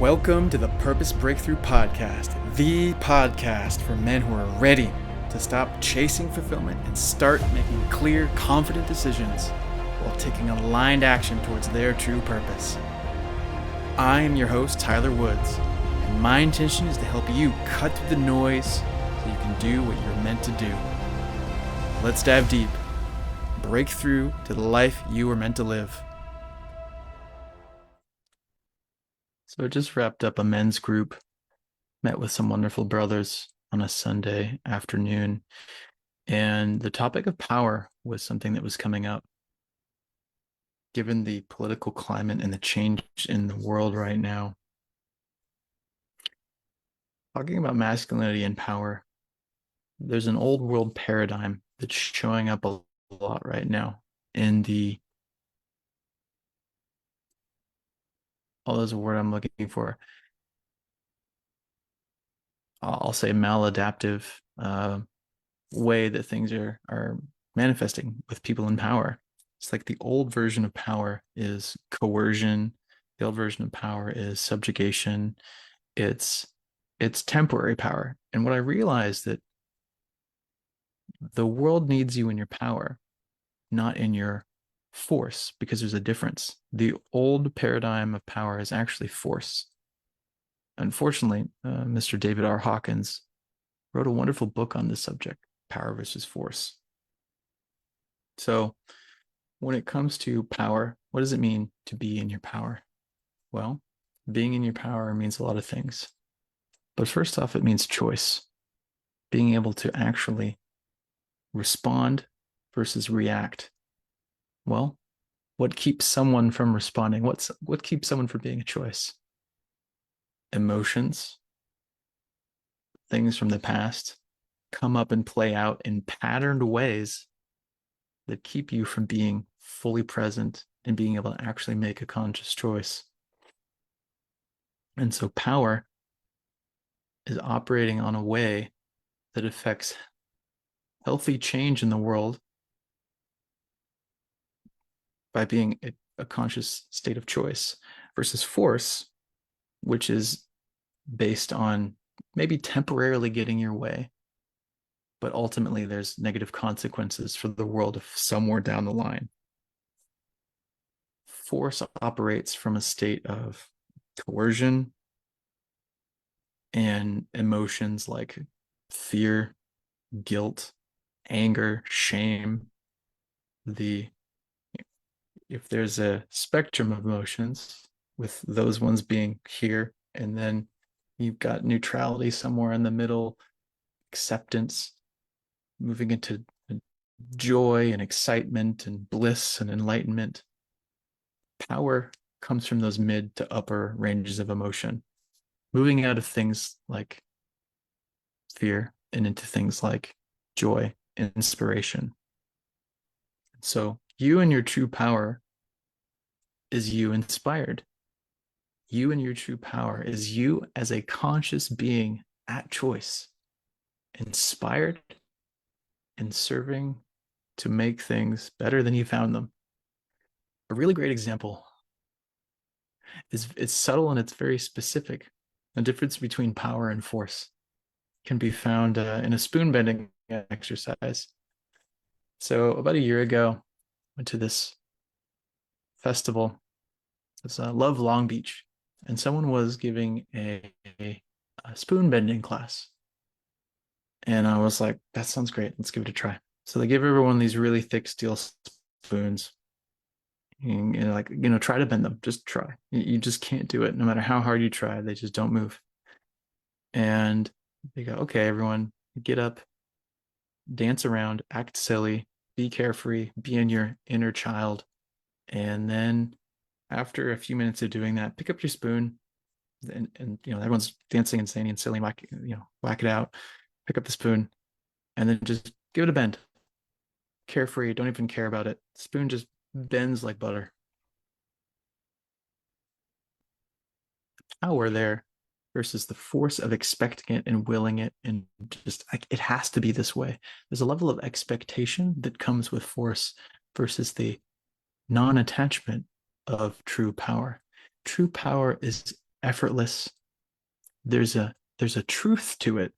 Welcome to the Purpose Breakthrough Podcast, the podcast for men who are ready to stop chasing fulfillment and start making clear, confident decisions while taking aligned action towards their true purpose. I am your host, Tyler Woods, and my intention is to help you cut through the noise so you can do what you're meant to do. Let's dive deep. Break through to the life you were meant to live. So I just wrapped up a men's group, met with some wonderful brothers on a Sunday afternoon, and the topic of power was something that was coming up. Given the political climate and the change in the world right now, talking about masculinity and power, there's an old world paradigm that's showing up a lot right now in the, there's a word I'm looking for. I'll say maladaptive way that things are manifesting with people in power. It's like the old version of power is coercion. The old version of power is subjugation. It's temporary power. And what I realized that the world needs you in your power, not in your force, because there's a difference. The old paradigm of power is actually force. Unfortunately, Mr. David R. Hawkins wrote a wonderful book on this subject, Power versus Force. So when it comes to power, what does it mean to be in your power? Well, being in your power means a lot of things. But first off, it means choice. Being able to actually respond versus react. Well, what keeps someone from responding? What keeps someone from being a choice? Emotions, things from the past come up and play out in patterned ways that keep you from being fully present and being able to actually make a conscious choice. And so power is operating on a way that affects healthy change in the world by being a conscious state of choice, versus force, which is based on maybe temporarily getting your way, but ultimately there's negative consequences for the world somewhere down the line. Force operates from a state of coercion and emotions like fear, guilt, anger, shame. If there's a spectrum of emotions, with those ones being here, and then you've got neutrality somewhere in the middle, acceptance, moving into joy and excitement and bliss and enlightenment. Power comes from those mid to upper ranges of emotion, moving out of things like fear and into things like joy and inspiration. So you and your true power is you inspired. You and your true power is you as a conscious being at choice, inspired and serving to make things better than you found them. A really great example is, it's subtle and it's very specific. The difference between power and force can be found in a spoon bending exercise. So about a year ago, I went to this festival. It's Love Long Beach, and someone was giving a spoon bending class. And I was like, that sounds great. Let's give it a try. So they give everyone these really thick steel spoons. And like, try to bend them. Just try. You just can't do it. No matter how hard you try, they just don't move. And they go, okay, everyone, get up, dance around, act silly, be carefree, be in your inner child. And then after a few minutes of doing that, pick up your spoon, and everyone's dancing and singing and silly, whack it out, pick up the spoon, and then just give it a bend. Carefree, don't even care about it. Spoon just bends like butter. The power there versus the force of expecting it and willing it, and just like, it has to be this way. There's a level of expectation that comes with force versus the non-attachment of true power. True power is effortless. There's a truth to it.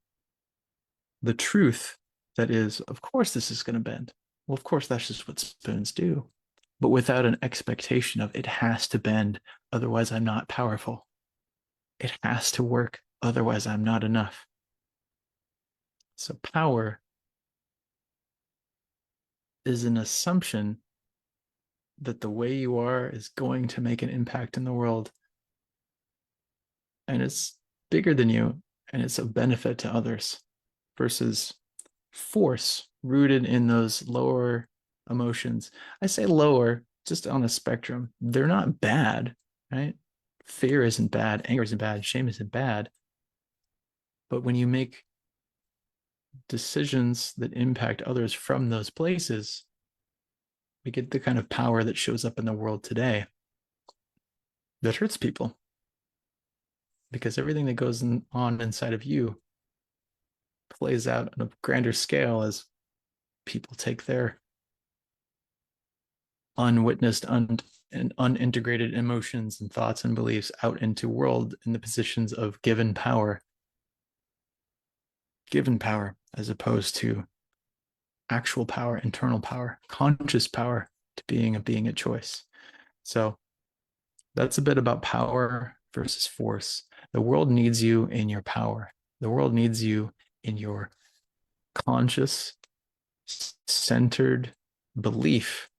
The truth that is, of course, this is going to bend. Well, of course, that's just what spoons do, but without an expectation of it has to bend, otherwise I'm not powerful. It has to work, otherwise I'm not enough. So power is an assumption that the way you are is going to make an impact in the world. And it's bigger than you, and it's a benefit to others, versus force rooted in those lower emotions. I say lower just on a spectrum. They're not bad, right? Fear isn't bad, anger isn't bad, shame isn't bad. But when you make decisions that impact others from those places, we get the kind of power that shows up in the world today that hurts people. Because everything that goes on inside of you plays out on a grander scale as people take their unwitnessed and unintegrated emotions and thoughts and beliefs out into world in the positions of given power as opposed to actual power, internal power, conscious power, to being a being of choice. So that's a bit about power versus force. The world needs you in your power. The world needs you in your conscious, centered belief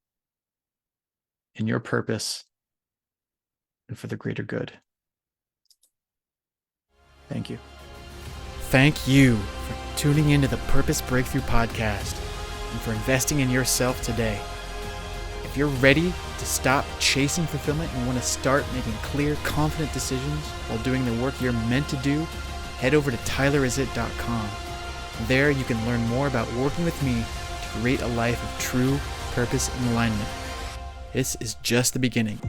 in your purpose and for the greater good. Thank you. Thank you for tuning into the Purpose Breakthrough Podcast and for investing in yourself today. If you're ready to stop chasing fulfillment and want to start making clear, confident decisions while doing the work you're meant to do, head over to tylerisit.com. There you can learn more about working with me to create a life of true purpose and alignment. This is just the beginning.